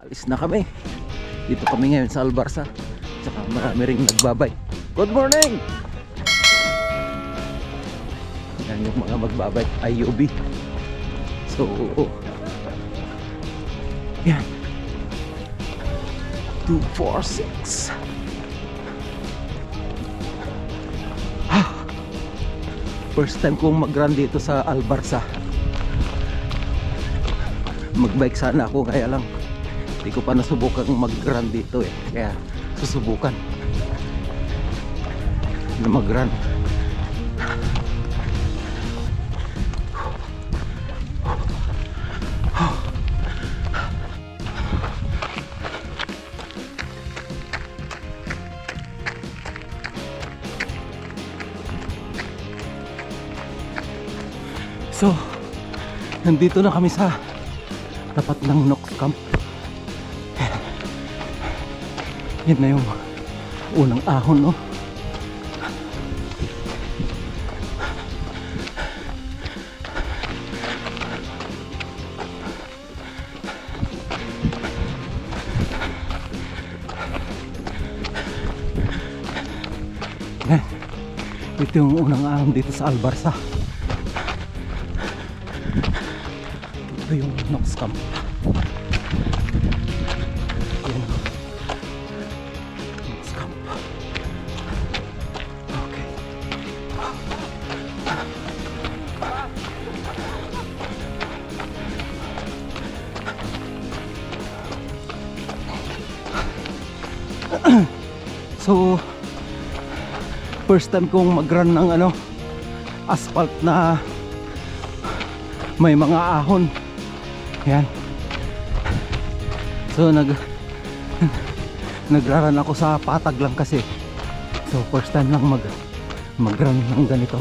Alis na kami. Dito kami ngayon sa Albarsa. Tsaka marami ring nagbabay. Good morning! Yan yung mga magbabay. IUB. So, yan. 246. First time kong mag-run dito sa Albarsa. Mag-bike sana ako, kaya lang hindi ko pa nasubukan mag-run dito eh. Kaya susubukan na mag-run. So, nandito na kami sa tapat ng Nox Camp. Yan na yung unang ahon, no? Yan. Ito yung unang ahon dito sa Albarsa. Ito yung Nox Camp. Yan. Nox Camp. Okay. So, first time kong mag-run ng asphalt na may mga ahon. Yan. So nagraran ako sa patag lang kasi. So first time lang mag-run ng ganito.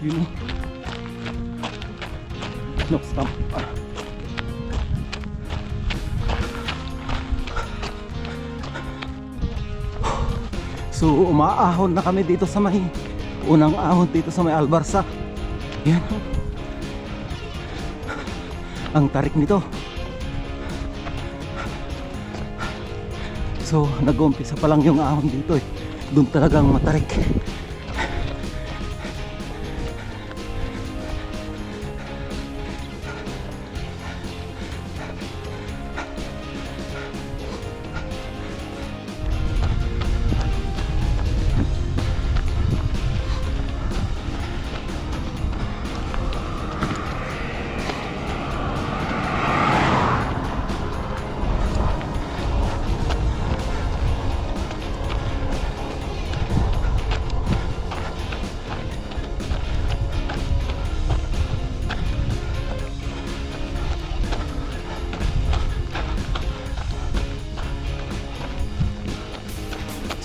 Yun. Nox Camp. So umaahon na kami dito sa may unang ahon dito sa may Albarsa. Yan. Ang tarik nito. So nag-umpisa pa lang yung ahon dito eh. Doon talagang matarik.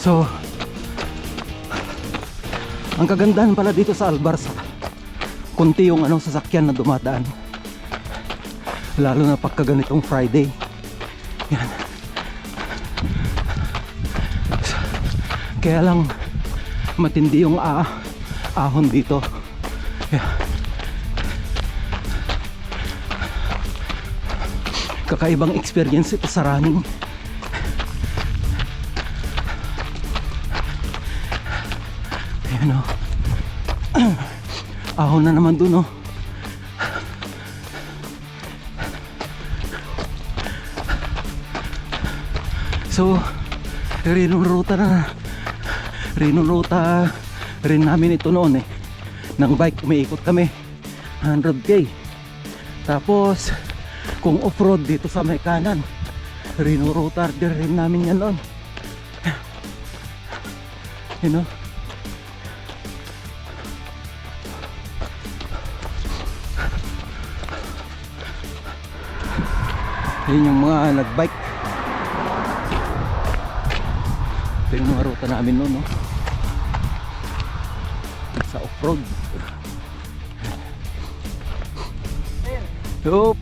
So, ang kagandahan pala dito sa Albarsa, kunti yung sasakyan na dumadaan. Lalo na pagka ganitong Friday. Yan. Kaya lang matindi yung ahon dito. Yan. Kakaibang experience ito sa running. Ayan o. Ahon na naman dun o. So rinuruta rin namin ito noon eh. Nang bike umiikot kami 100k. Tapos kung off-road dito sa may kanan, rinuruta rin namin yan noon. You know? Yun yung mga nagbike. Ito yung mga ruta namin noon, no? Sa off-road. Yup.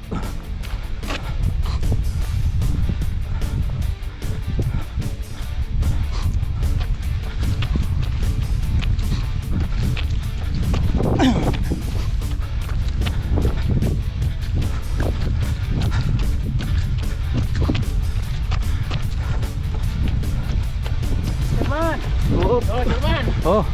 Oh.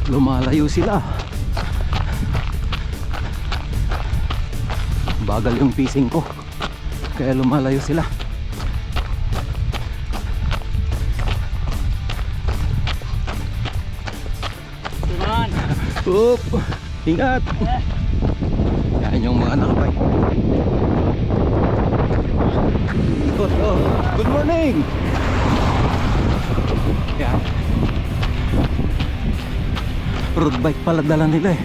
Lumalayo sila. Bagal yung pacing ko, kaya lumalayo sila. Tuman. Oop, ingat. Yan yung mga nakabike. Ikot, oh. Good morning. Yan. Road bike pala dala nila eh.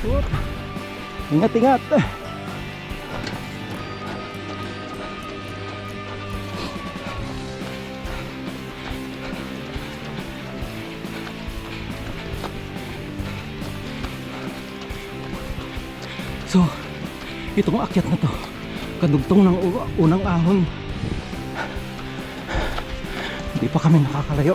Whoop. Ingat, ingat. So, itong akyat na to, kadugtong ng unang ahon. Hindi pa kami nakakalayo.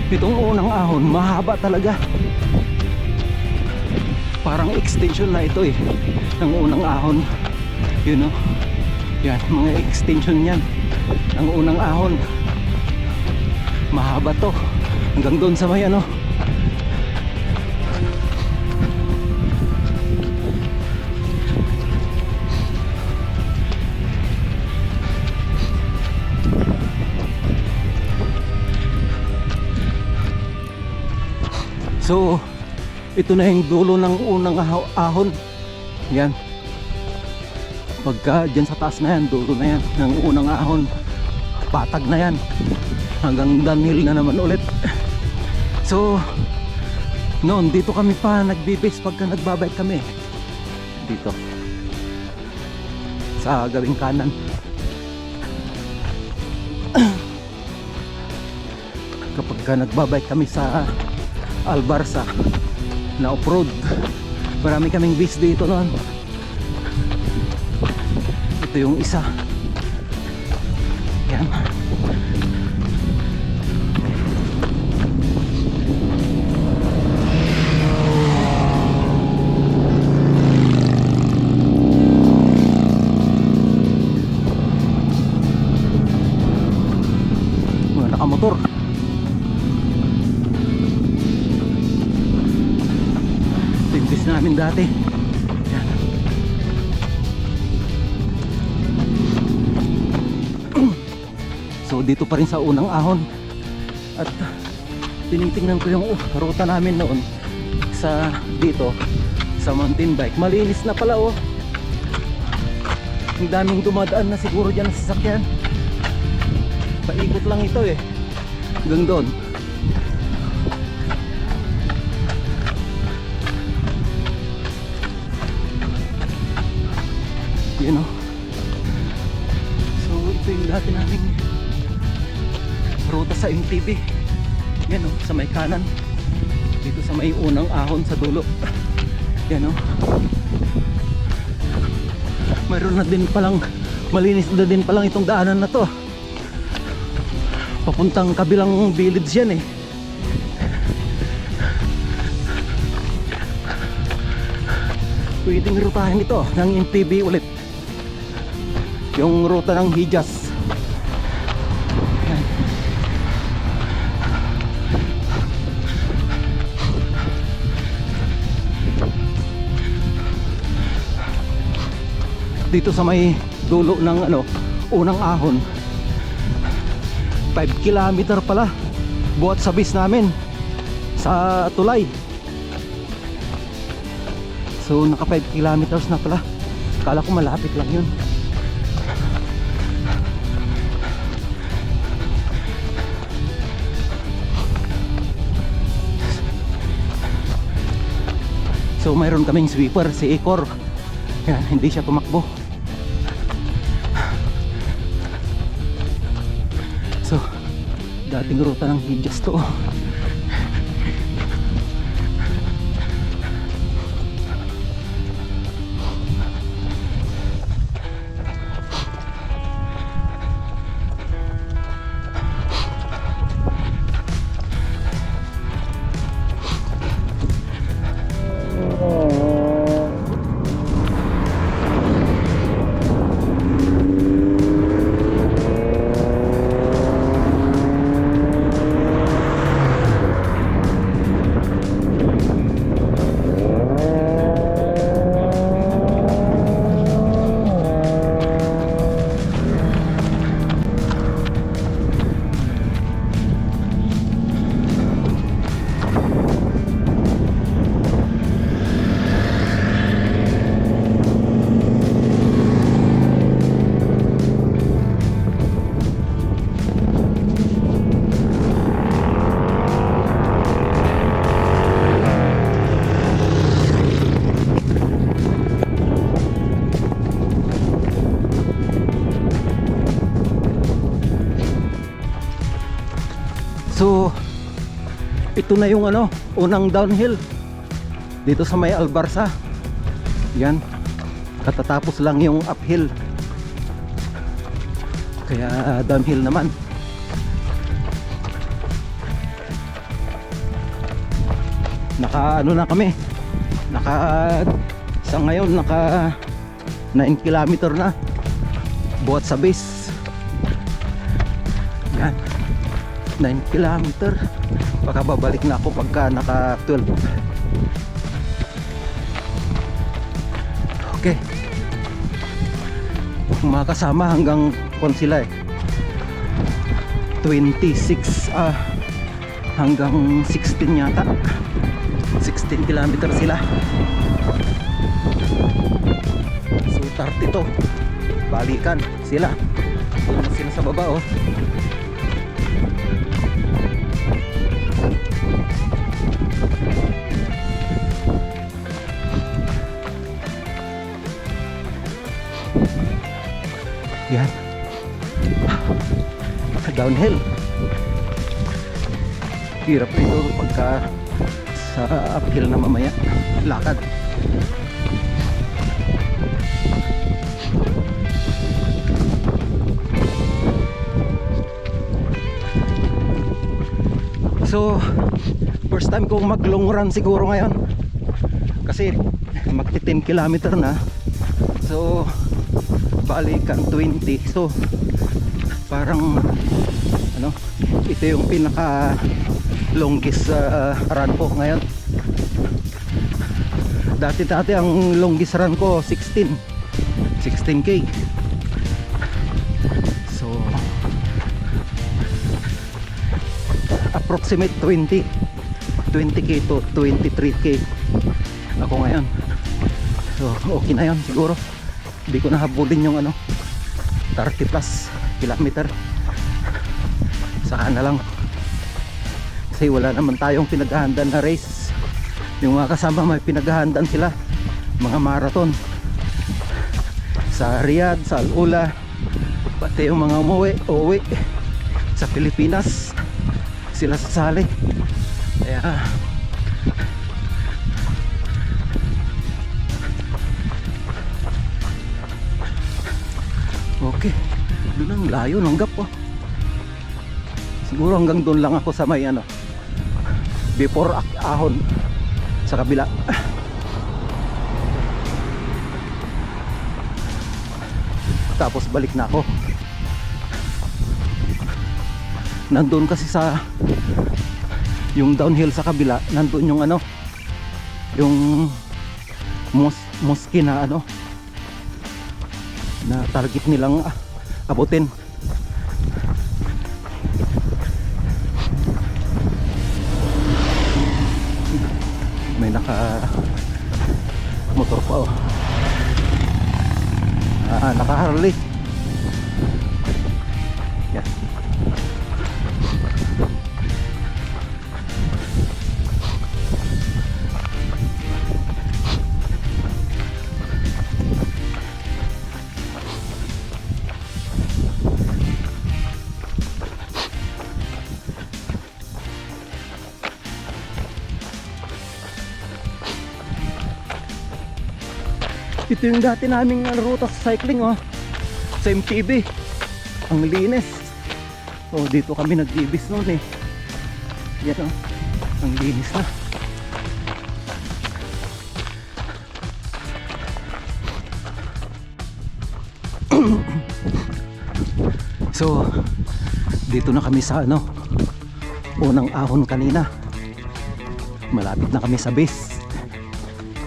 Itong unang ahon, mahaba talaga. Parang extension na ito eh, ng unang ahon. You know? Yan, mga extension yan ng unang ahon. Mahaba to. Hanggang doon sa may ano. So, ito na yung dulo ng unang ahon. Yan. Pagka dyan sa taas na yan, dulo na yan ng unang ahon. Patag na yan. Hanggang downhill na naman ulit. So, noon, dito kami pa nagbibase pagka nagbabike kami. Dito. Sa gawing kanan. Kapag nagbabike kami sa Albarsa na off-road, marami kaming base dito noon. Ito yung isa. Yan. Mga nakamotor. Base namin dati. Yan. So dito pa rin sa unang ahon. At tinitingnan ko yung ruta namin noon sa dito sa mountain bike. Malinis na pala oh. Ang daming dumadaan na siguro dyan sa sasakyan. Paikot lang ito eh. Hanggang doon. You know? So ito yung dati naming ruta sa MTB. Yan o, sa may kanan. Dito sa may unang ahon sa dulo. Yan o. Mayroon na din palang, malinis na din palang itong daanan na to. Papuntang kabilang village yan eh. pwedeng rutahin ito ng MTB ulit, yung ruta ng Hijas. Ayan. Dito sa may dulo ng unang ahon, 5 kilometer pala buhat sabis namin sa tulay. So naka 5 kilometers na pala. Kala ko malapit lang yun. So mayroon kaming sweeper, si Ikor. Yan, hindi siya tumakbo. So dating ruta ng Hijas to. So ito na yung unang downhill dito sa may Albarsa. Yan, katatapos lang yung uphill, kaya downhill naman. Naka na kami, sa ngayon naka 9 kilometer na buhat sabis. Yan, 9 kilometer. Baka babalik na ako pagka naka 12. Okay, mga kasama hanggang kung sila 26 hanggang 16 yata, 16 kilometer sila. So 32 balikan sila. Doon na sila sa baba Yan, downhill. Hirap ito pagka sa uphill na mamaya lakad. So first time kong mag long run siguro ngayon, kasi magti 10 kilometer na. So balikan 20. So parang ito yung pinaka longest run ko ngayon. Dati ang longest run ko 16k. So approximate 20k to 23k ako ngayon. So okay na yun siguro. Hindi ko nahabulin yung 30 plus kilometer. Saka na lang, kasi wala naman tayong pinaghahandaan na race. Yung mga kasama may pinaghahandaan sila, mga marathon sa Riyadh, sa Al-Ula, pati yung mga uuwi sa Pilipinas, sila sasali. Kaya okay, doon ang layo ng gap siguro hanggang doon lang ako sa may before ahon sa kabila. tapos balik na ako. Nandun kasi sa yung downhill sa kabila, nandun yung ano, yung mosque na ano, na target nilang abutin. May naka motor pa, oh. Naka Harley. Yan. Ito yung dati naming ruta sa cycling, oh, sa MTB. Ang linis. Oh, dito kami nag-ibis noon eh. Yan, oh, ang linis na. So dito na kami sa ano, unang ahon kanina. Malapit na kami sa base.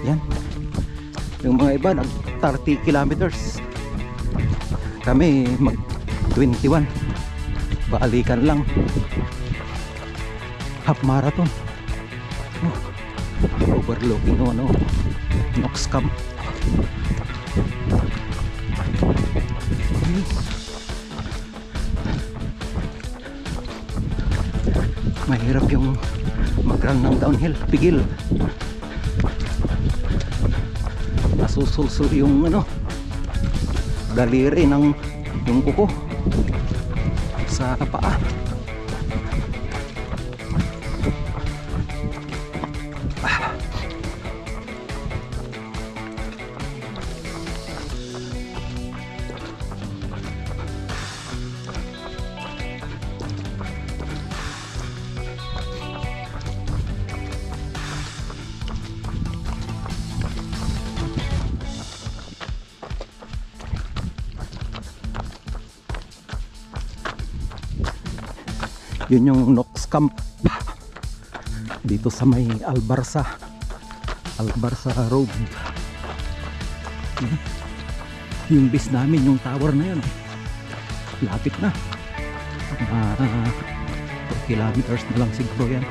Yan. Yung mga iba nag 30 kilometers, kami mag 21. Baalikan lang, half marathon. Overlooking no, ano, Knox Camp. Mahirap yung mag-run ng downhill, pigil. Nasusulsul yung ano, daliri ng yung kuko sa paa. Yun yung Knox Camp dito sa may Albarsa Road. Yung base namin, yung tower na yun, lapit na, 4 kilometers na lang siguro yan.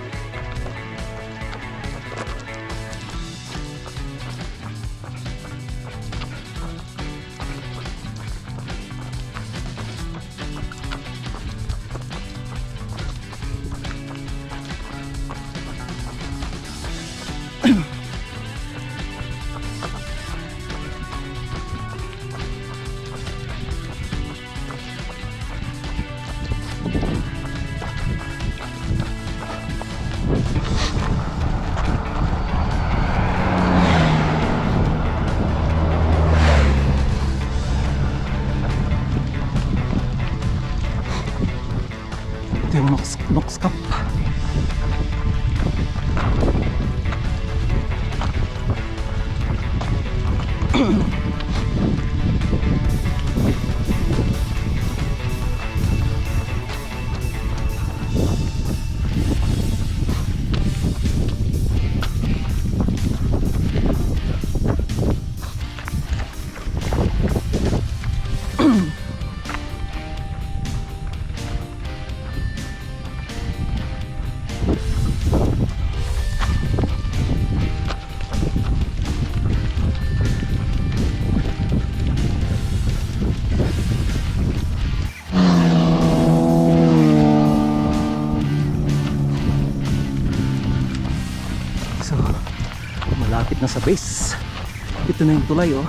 Ito yung Knox Camp. So malapit na sa base. Ito na yung tulay, oh.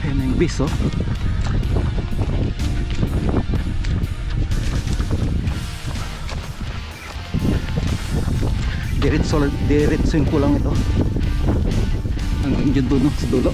Ayan na yung base, oh. diretsuin ko lang ito hanggang dyan doon sa dulo.